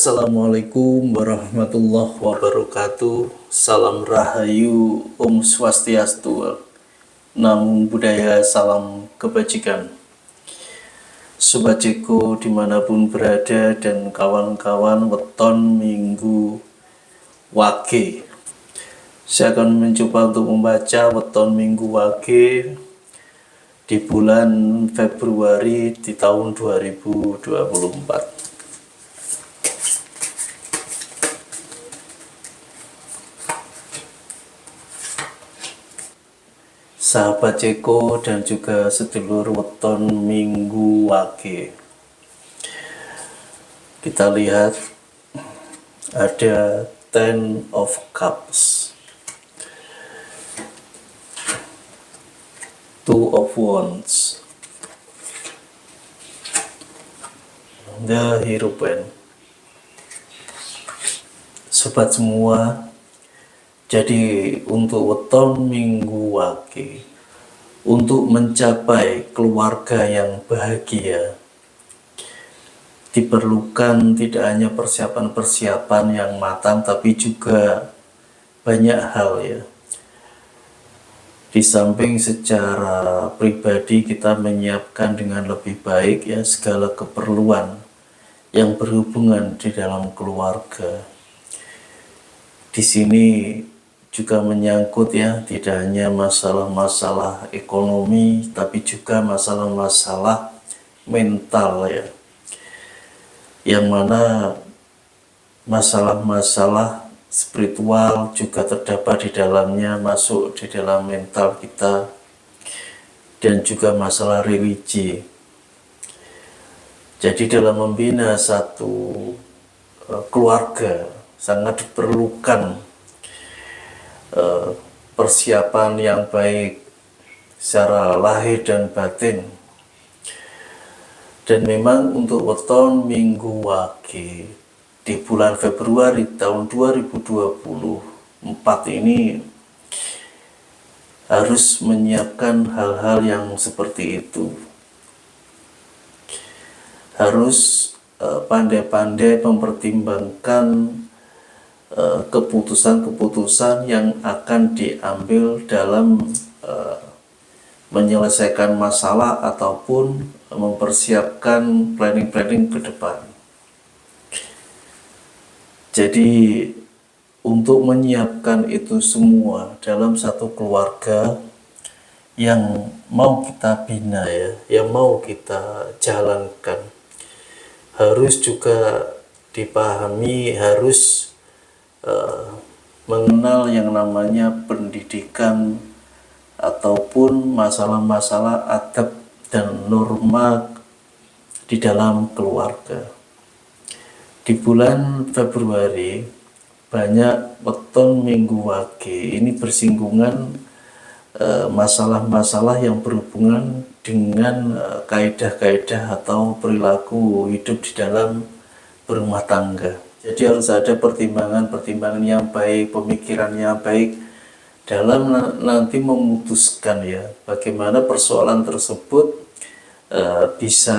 Assalamualaikum warahmatullahi wabarakatuh. Salam Rahayu, Om Swastiastu, Namo Buddhaya, salam kebajikan. Sobat Ceko dimanapun berada dan kawan-kawan, weton minggu Wage. Saya akan mencoba untuk membaca weton minggu Wage di bulan Februari di tahun 2024. Sahabat Ceko dan juga sedulur weton minggu Wage, kita lihat ada Ten of Cups, Two of Wands, The Hierophant. Sobat semua, jadi untuk weton minggu Wage, untuk mencapai keluarga yang bahagia, diperlukan tidak hanya persiapan-persiapan yang matang, tapi juga banyak hal ya. Di samping secara pribadi kita menyiapkan dengan lebih baik ya segala keperluan yang berhubungan di dalam keluarga. Di sini juga menyangkut ya, tidak hanya masalah-masalah ekonomi, tapi juga masalah-masalah mental ya, yang mana masalah-masalah spiritual juga terdapat di dalamnya, masuk di dalam mental kita, dan juga masalah religi. Jadi dalam membina satu keluarga sangat diperlukan persiapan yang baik secara lahir dan batin. Dan memang untuk weton minggu Wage di bulan Februari tahun 2024 ini harus menyiapkan hal-hal yang seperti itu. Harus pandai-pandai mempertimbangkan keputusan-keputusan yang akan diambil dalam menyelesaikan masalah ataupun mempersiapkan planning-planning ke depan. Jadi untuk menyiapkan itu semua dalam satu keluarga yang mau kita bina ya, yang mau kita jalankan, harus juga dipahami, harus mengenal yang namanya pendidikan ataupun masalah-masalah adab dan norma di dalam keluarga. Di bulan Februari banyak weton minggu Wage ini bersinggungan masalah-masalah yang berhubungan dengan kaidah-kaidah atau perilaku hidup di dalam berumah tangga. Jadi harus ada pertimbangan-pertimbangan yang baik, pemikiran yang baik dalam nanti memutuskan ya bagaimana persoalan tersebut bisa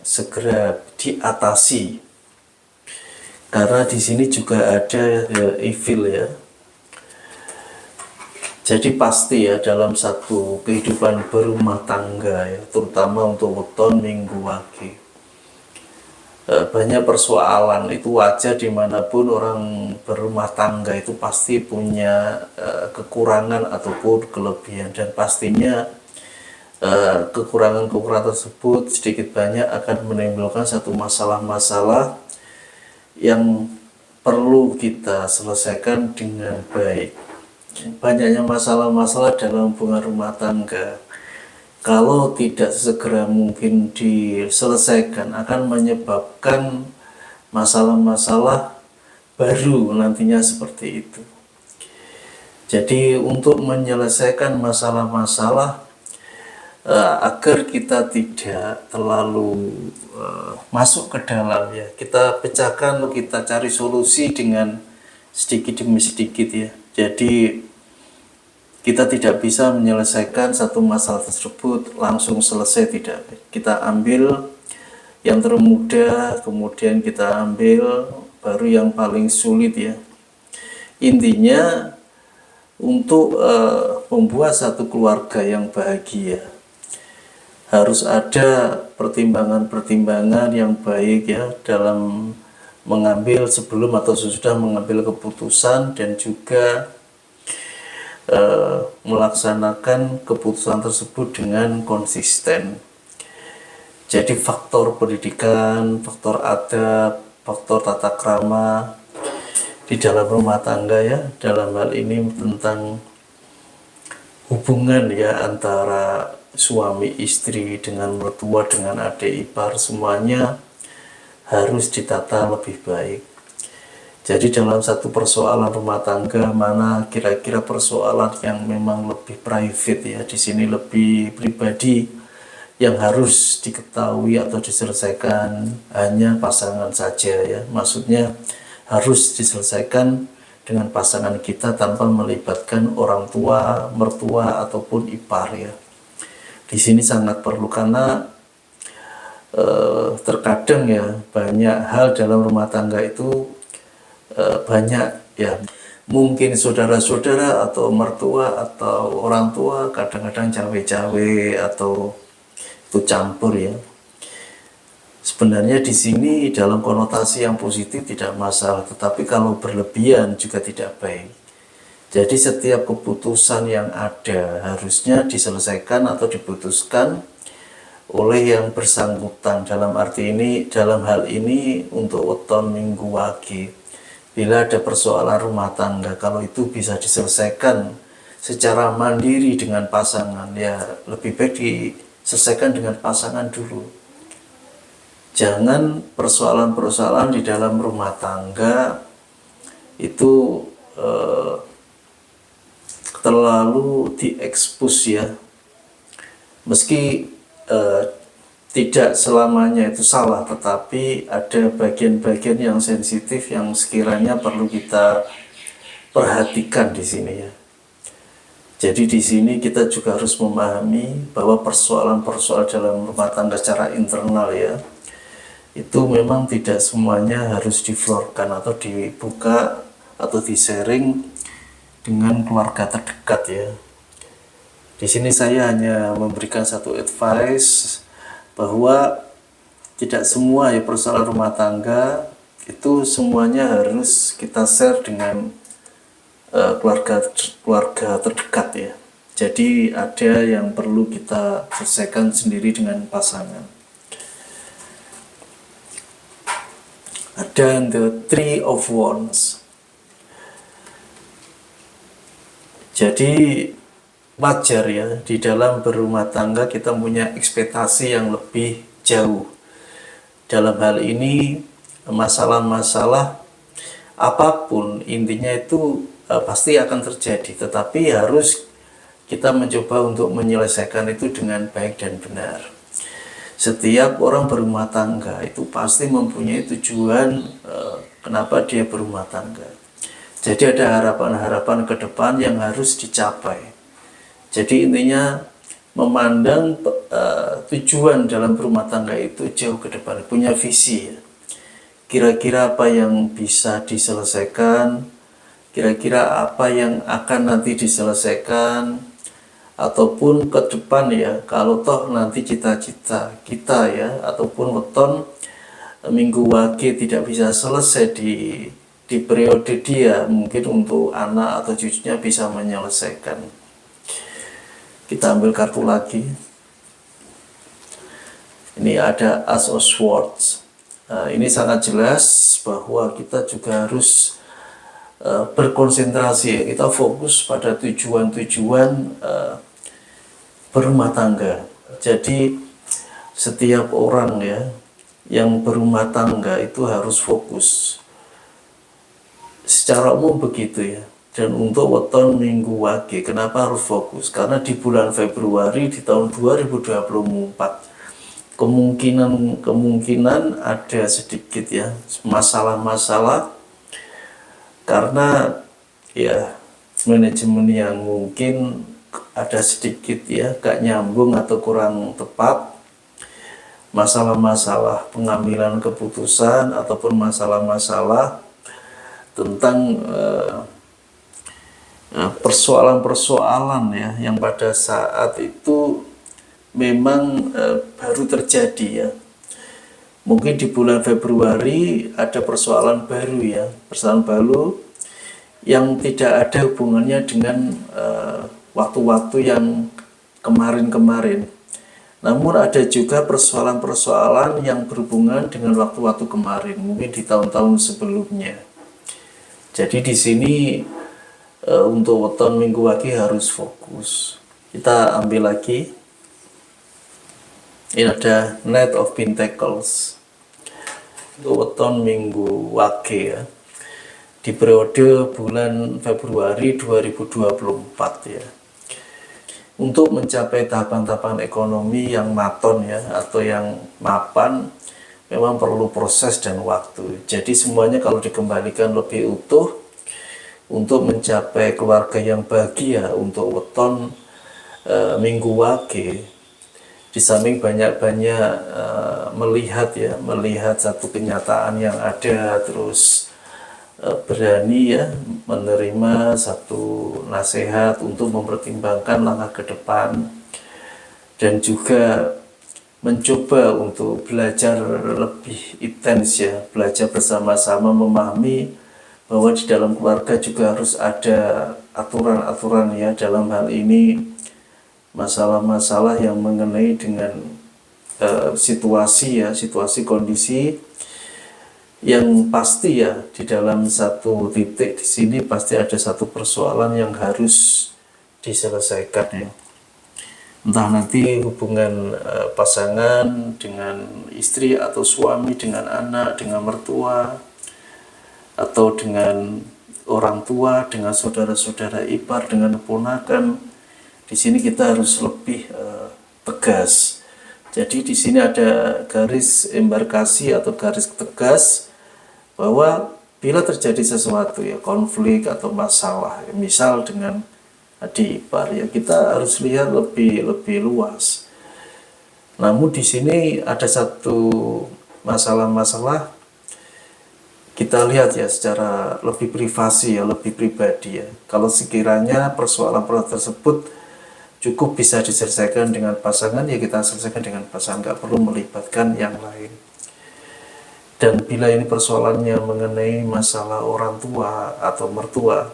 segera diatasi. Karena di sini juga ada evil ya. Jadi pasti ya dalam satu kehidupan berumah tangga ya, terutama untuk weton minggu Wage, banyak persoalan. Itu wajar dimanapun orang berumah tangga itu pasti punya kekurangan ataupun kelebihan, dan pastinya kekurangan-kekurangan tersebut sedikit banyak akan menimbulkan satu masalah-masalah yang perlu kita selesaikan dengan baik. Banyaknya masalah-masalah dalam hubungan rumah tangga, kalau tidak segera mungkin diselesaikan, akan menyebabkan masalah-masalah baru nantinya seperti itu. Jadi untuk menyelesaikan masalah-masalah agar kita tidak terlalu masuk ke dalam ya, kita pecahkan, kita cari solusi dengan sedikit demi sedikit ya. Jadi kita tidak bisa menyelesaikan satu masalah tersebut langsung selesai, tidak. Kita ambil yang termudah, kemudian kita ambil baru yang paling sulit ya. Intinya untuk membuat satu keluarga yang bahagia harus ada pertimbangan-pertimbangan yang baik ya dalam mengambil sebelum atau sesudah mengambil keputusan, dan juga melaksanakan keputusan tersebut dengan konsisten. Jadi faktor pendidikan, faktor adab, faktor tata krama di dalam rumah tangga ya, dalam hal ini tentang hubungan ya antara suami istri dengan mertua dengan adik ipar, semuanya harus ditata lebih baik. Jadi dalam satu persoalan rumah tangga, mana kira-kira persoalan yang memang lebih private ya, di sini lebih pribadi, yang harus diketahui atau diselesaikan hanya pasangan saja ya. Maksudnya harus diselesaikan dengan pasangan kita tanpa melibatkan orang tua, mertua ataupun ipar ya. Di sini sangat perlu, karena terkadang ya banyak hal dalam rumah tangga itu banyak ya, mungkin saudara-saudara atau mertua atau orang tua kadang-kadang cawe-cawe atau itu campur ya. Sebenarnya di sini dalam konotasi yang positif tidak masalah, tetapi kalau berlebihan juga tidak baik. Jadi setiap keputusan yang ada harusnya diselesaikan atau diputuskan oleh yang bersangkutan. Dalam hal ini untuk weton minggu wage, bila ada persoalan rumah tangga, kalau itu bisa diselesaikan secara mandiri dengan pasangan, ya lebih baik diselesaikan dengan pasangan dulu. Jangan persoalan-persoalan di dalam rumah tangga itu terlalu diekspos ya. Meski tidak selamanya itu salah, tetapi ada bagian-bagian yang sensitif yang sekiranya perlu kita perhatikan di sini ya. Jadi di sini kita juga harus memahami bahwa persoalan-persoalan dalam rumah tangga secara internal ya, itu memang tidak semuanya harus diflorkan atau dibuka atau di-sharing dengan keluarga terdekat ya. Di sini saya hanya memberikan satu advice bahwa tidak semua ya persoalan rumah tangga itu semuanya harus kita share dengan keluarga terdekat ya. Jadi ada yang perlu kita selesaikan sendiri dengan pasangan. Ada the Three of Wands. Jadi wajar ya di dalam berumah tangga kita punya ekspektasi yang lebih jauh. Dalam hal ini masalah-masalah apapun intinya itu pasti akan terjadi, tetapi harus kita mencoba untuk menyelesaikan itu dengan baik dan benar. Setiap orang berumah tangga itu pasti mempunyai tujuan kenapa dia berumah tangga. Jadi ada harapan-harapan ke depan yang harus dicapai. Jadi intinya memandang tujuan dalam berumah tangga itu jauh ke depan, punya visi ya. Kira-kira apa yang bisa diselesaikan, kira-kira apa yang akan nanti diselesaikan, ataupun ke depan ya, kalau toh nanti cita-cita kita ya, ataupun weton minggu wage tidak bisa selesai di periode dia, mungkin untuk anak atau cucunya bisa menyelesaikan. Kita ambil kartu lagi. Ini ada As of Swords. Ini sangat jelas bahwa kita juga harus berkonsentrasi, kita fokus pada tujuan-tujuan berumah tangga. Jadi setiap orang ya yang berumah tangga itu harus fokus. Secara umum begitu ya. Dan untuk weton minggu wage, kenapa harus fokus? Karena di bulan Februari di tahun 2024 kemungkinan ada sedikit ya masalah-masalah, karena ya manajemen yang mungkin ada sedikit ya gak nyambung atau kurang tepat, masalah-masalah pengambilan keputusan ataupun masalah-masalah tentang persoalan-persoalan ya yang pada saat itu memang baru terjadi ya. Mungkin di bulan Februari ada persoalan baru ya, persoalan baru yang tidak ada hubungannya dengan waktu-waktu yang kemarin-kemarin. Namun ada juga persoalan-persoalan yang berhubungan dengan waktu-waktu kemarin, mungkin di tahun-tahun sebelumnya. Jadi di sini untuk weton minggu wage harus fokus. Kita ambil lagi. Ini ada Knight of Pentacles untuk weton minggu wage ya, di periode bulan Februari 2024 ya. Untuk mencapai tahapan-tahapan ekonomi yang maton ya, atau yang mapan, memang perlu proses dan waktu. Jadi semuanya kalau dikembalikan lebih utuh untuk mencapai keluarga yang bahagia untuk weton minggu wage. Di samping banyak-banyak melihat satu kenyataan yang ada, terus berani ya menerima satu nasihat untuk mempertimbangkan langkah ke depan, dan juga mencoba untuk belajar lebih intens ya, belajar bersama-sama memahami bahwa di dalam keluarga juga harus ada aturan-aturan ya, dalam hal ini masalah-masalah yang mengenai dengan situasi kondisi yang pasti ya. Di dalam satu titik di sini pasti ada satu persoalan yang harus diselesaikan ya, entah nanti hubungan pasangan dengan istri atau suami dengan anak, dengan mertua, atau dengan orang tua, dengan saudara-saudara ipar, dengan ponakan. Di sini kita harus lebih tegas. Jadi di sini ada garis embarkasi atau garis tegas bahwa bila terjadi sesuatu ya, konflik atau masalah, ya, misal dengan adik ipar ya, kita harus lihat lebih luas. Namun di sini ada satu masalah-masalah kita lihat ya secara lebih privasi ya, lebih pribadi ya. Kalau sekiranya persoalan-persoalan tersebut cukup bisa diselesaikan dengan pasangan ya, kita selesaikan dengan pasangan, nggak perlu melibatkan yang lain. Dan bila ini persoalannya mengenai masalah orang tua atau mertua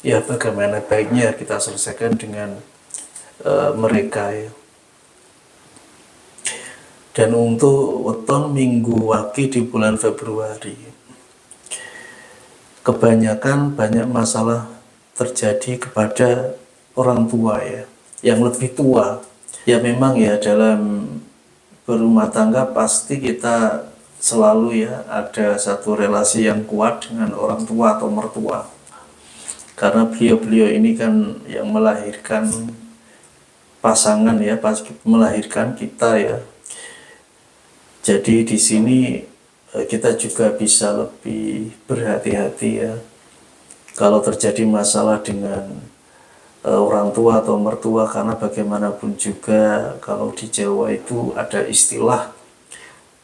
ya, bagaimana baiknya kita selesaikan dengan mereka ya. Dan untuk weton minggu wage di bulan Februari, kebanyakan banyak masalah terjadi kepada orang tua ya, yang lebih tua ya. Memang ya, dalam berumah tangga pasti kita selalu ya ada satu relasi yang kuat dengan orang tua atau mertua, karena beliau-beliau ini kan yang melahirkan pasangan ya, melahirkan kita ya. Jadi di sini kita juga bisa lebih berhati-hati ya kalau terjadi masalah dengan orang tua atau mertua, karena bagaimanapun juga kalau di Jawa itu ada istilah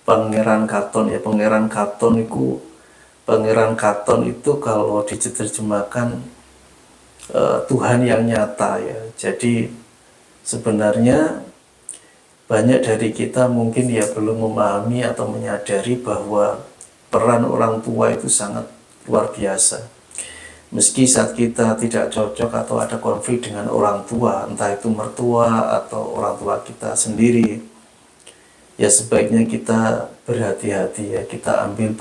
Pangeran Katon ya. Pangeran Katon itu kalau diterjemahkan Tuhan yang nyata ya. Jadi sebenarnya banyak dari kita mungkin ya belum memahami atau menyadari bahwa peran orang tua itu sangat luar biasa. Meski saat kita tidak cocok atau ada konflik dengan orang tua, entah itu mertua atau orang tua kita sendiri, ya sebaiknya kita berhati-hati ya, kita ambil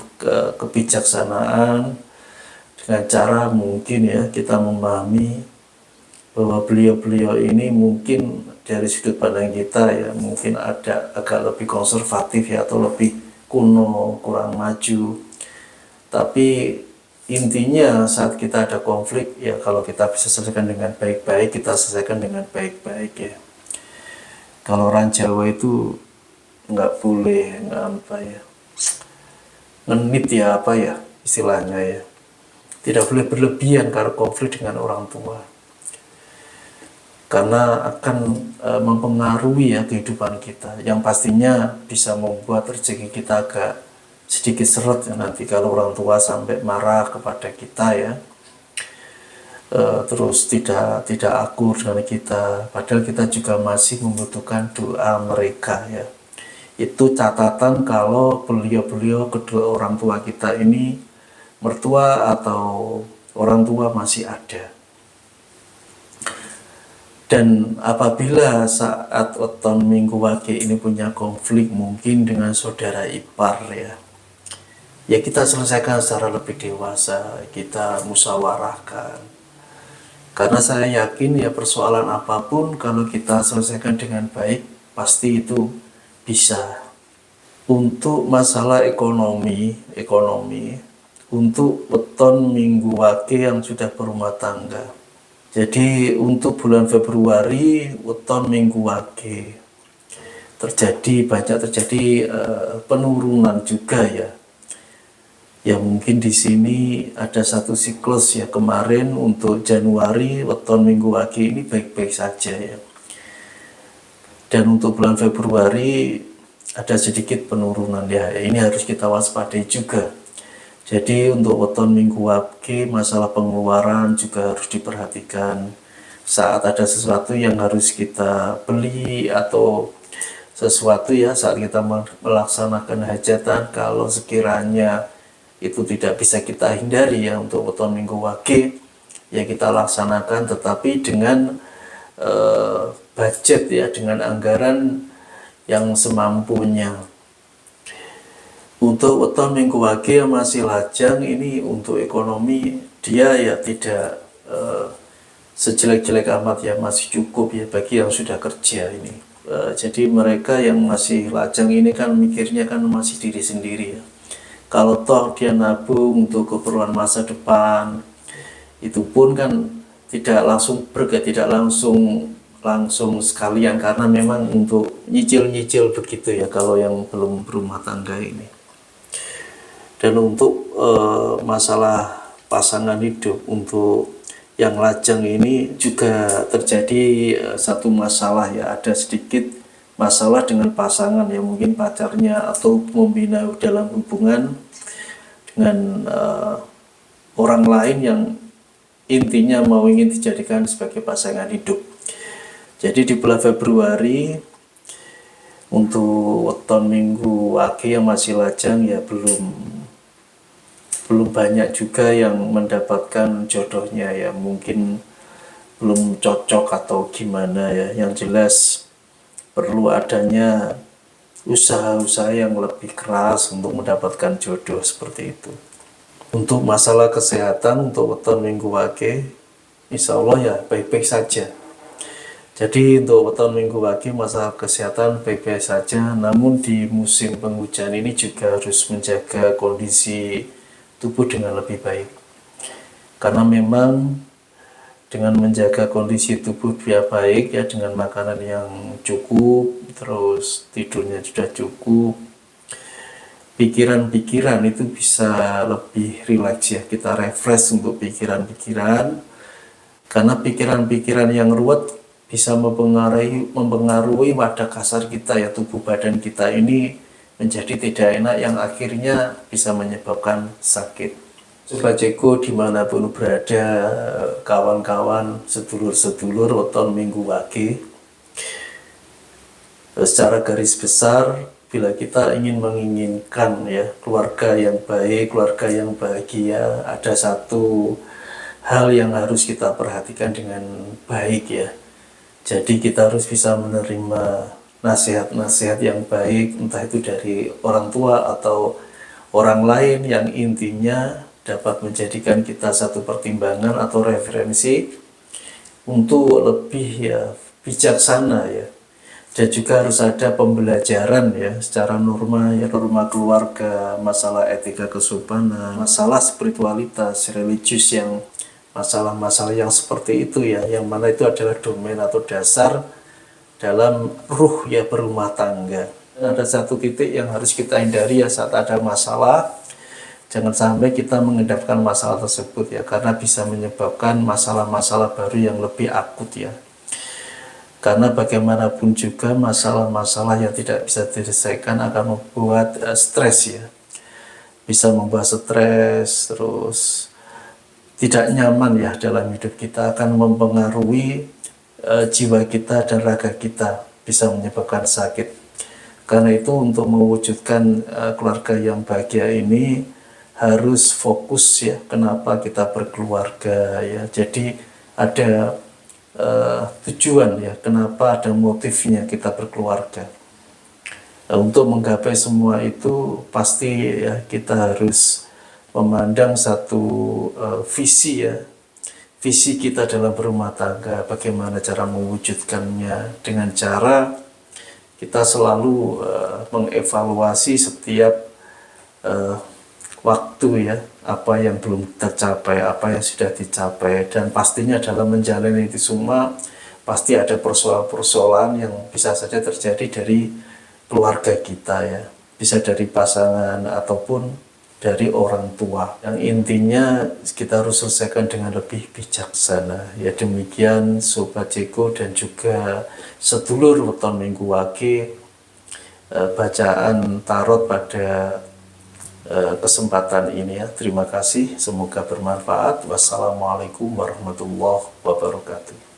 kebijaksanaan dengan cara mungkin ya kita memahami bahwa beliau-beliau ini mungkin dari sudut pandang kita ya mungkin ada agak lebih konservatif ya, atau lebih kuno, kurang maju. Tapi intinya saat kita ada konflik ya, kalau kita bisa selesaikan dengan baik-baik, kita selesaikan dengan baik-baik ya. Kalau orang Jawa itu nggak boleh ngenit ya, apa ya istilahnya ya, tidak boleh berlebihan karena konflik dengan orang tua. karena akan mempengaruhi ya kehidupan kita, yang pastinya bisa membuat rezeki kita agak sedikit seret ya, nanti kalau orang tua sampai marah kepada kita ya, terus tidak akur dengan kita, padahal kita juga masih membutuhkan doa mereka ya. Itu catatan kalau beliau-beliau kedua orang tua kita ini, mertua atau orang tua, masih ada. Dan apabila saat weton Minggu Wage ini punya konflik mungkin dengan saudara ipar ya, ya kita selesaikan secara lebih dewasa, kita musyawarahkan. Karena saya yakin ya persoalan apapun kalau kita selesaikan dengan baik, pasti itu bisa. Untuk masalah ekonomi, untuk weton Minggu Wage yang sudah berumah tangga. Jadi untuk bulan Februari weton Minggu Wage banyak terjadi penurunan juga ya. Ya mungkin di sini ada satu siklus ya, kemarin untuk Januari weton Minggu Wage ini baik-baik saja ya. Dan untuk bulan Februari ada sedikit penurunan ya. Ini harus kita waspadai juga. Jadi untuk weton Minggu Wage masalah pengeluaran juga harus diperhatikan. Saat ada sesuatu yang harus kita beli atau sesuatu ya, saat kita melaksanakan hajatan, kalau sekiranya itu tidak bisa kita hindari ya untuk weton Minggu Wage, ya kita laksanakan, tetapi dengan budget ya, dengan anggaran yang semampunya. Untuk weton Minggu Wage yang masih lajang ini, untuk ekonomi dia ya tidak sejelek-jelek amat ya, masih cukup ya bagi yang sudah kerja ini. Jadi mereka yang masih lajang ini kan mikirnya kan masih diri sendiri ya. Kalau toh dia nabung untuk keperluan masa depan, itu pun kan tidak langsung sekalian, karena memang untuk nyicil-nyicil begitu ya kalau yang belum berumah tangga ini. Dan untuk masalah pasangan hidup, untuk yang lajang ini juga terjadi satu masalah ya, ada sedikit masalah dengan pasangan ya, mungkin pacarnya atau membina dalam hubungan dengan orang lain yang intinya ingin dijadikan sebagai pasangan hidup. Jadi di bulan Februari untuk weton Minggu Wage yang masih lajang ya belum banyak juga yang mendapatkan jodohnya ya, mungkin belum cocok atau gimana ya. Yang jelas perlu adanya usaha-usaha yang lebih keras untuk mendapatkan jodoh seperti itu. Untuk masalah kesehatan untuk weton Minggu Wage, insya Allah ya baik-baik saja. Jadi untuk weton Minggu Wage masalah kesehatan baik-baik saja, namun di musim penghujan ini juga harus menjaga kondisi tubuh dengan lebih baik. Karena memang dengan menjaga kondisi tubuh biar baik ya, dengan makanan yang cukup, terus tidurnya sudah cukup, pikiran-pikiran itu bisa lebih rileks ya, kita refresh untuk pikiran-pikiran. Karena pikiran-pikiran yang ruwet bisa mempengaruhi wadah kasar kita ya, tubuh badan kita ini menjadi tidak enak, yang akhirnya bisa menyebabkan sakit. Sobat Ceko dimanapun berada, kawan-kawan, sedulur-sedulur weton Minggu Wage, secara garis besar, bila kita menginginkan ya keluarga yang baik, keluarga yang bahagia, ada satu hal yang harus kita perhatikan dengan baik ya. Jadi kita harus bisa menerima nasihat-nasihat yang baik, entah itu dari orang tua atau orang lain, yang intinya dapat menjadikan kita satu pertimbangan atau referensi untuk lebih ya bijaksana ya. Dan juga harus ada pembelajaran ya secara norma ya, norma keluarga, masalah etika kesopanan, masalah spiritualitas, religius, yang masalah-masalah yang seperti itu ya, yang mana itu adalah domain atau dasar dalam ruh ya berumah tangga. Dan ada satu titik yang harus kita hindari ya saat ada masalah, jangan sampai kita mengendapkan masalah tersebut ya, karena bisa menyebabkan masalah-masalah baru yang lebih akut ya. Karena bagaimanapun juga masalah-masalah yang tidak bisa diselesaikan akan membuat stres ya. Bisa membuat stres, terus tidak nyaman ya dalam hidup kita, akan mempengaruhi jiwa kita dan raga kita, bisa menyebabkan sakit. Karena itu untuk mewujudkan keluarga yang bahagia ini harus fokus ya, kenapa kita berkeluarga ya. Jadi ada tujuan ya, kenapa, ada motifnya kita berkeluarga. Untuk menggapai semua itu pasti ya kita harus memandang satu visi ya, visi kita dalam berumah tangga, bagaimana cara mewujudkannya, dengan cara kita selalu mengevaluasi setiap waktu ya, apa yang belum tercapai, apa yang sudah dicapai, dan pastinya dalam menjalani itu semua pasti ada persoalan-persoalan yang bisa saja terjadi dari keluarga kita ya, bisa dari pasangan ataupun dari orang tua. Yang intinya kita harus selesaikan dengan lebih bijaksana ya. Demikian Sobat Ceko dan juga sedulur weton minggu wage, bacaan tarot pada kesempatan ini ya. Terima kasih, semoga bermanfaat. Wassalamualaikum warahmatullahi wabarakatuh.